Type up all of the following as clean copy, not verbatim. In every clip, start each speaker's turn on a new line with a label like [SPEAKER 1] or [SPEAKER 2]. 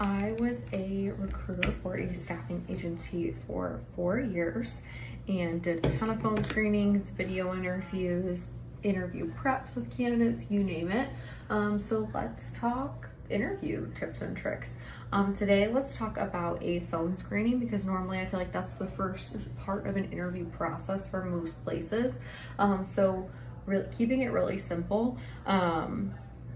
[SPEAKER 1] I was a recruiter for a staffing agency for 4 years and did a ton of phone screenings, video interviews, interview preps with candidates, you name it. So let's talk interview tips and tricks. Today, let's talk about a phone screening because normally I feel like that's the first part of an interview process for most places. Keeping it really simple.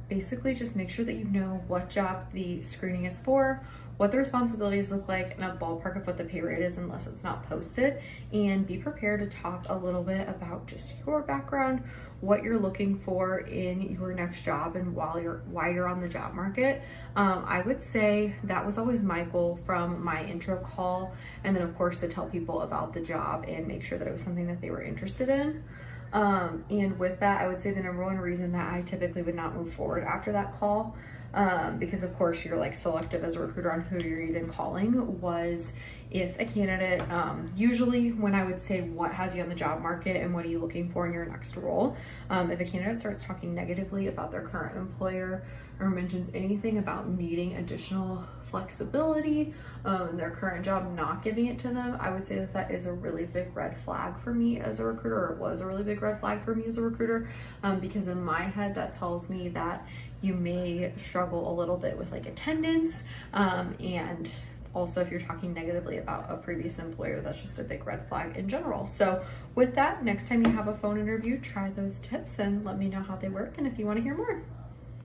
[SPEAKER 1] Basically just make sure that you know what job the screening is for, what the responsibilities look like, and a ballpark of what the pay rate is unless it's not posted, and be prepared to talk a little bit about just your background, what you're looking for in your next job, and why you're on the job market. I would say that was always my goal from my intro call, and then of course to tell people about the job and make sure that it was something that they were interested in. And with that, I would say the number one reason that I typically would not move forward after that call, because of course you're like selective as a recruiter on who you're even calling, was if a candidate, usually when I would say what has you on the job market and what are you looking for in your next role, if a candidate starts talking negatively about their current employer or mentions anything about needing additional flexibility in their current job, not giving it to them, I would say that that is a really big red flag for me as a recruiter, or it was a really big red flag for me as a recruiter, because in my head that tells me that you may struggle a little bit with like attendance, and also if you're talking negatively about a previous employer, that's just a big red flag in general. So with that, next time you have a phone interview, try those tips and let me know how they work and if you want to hear more.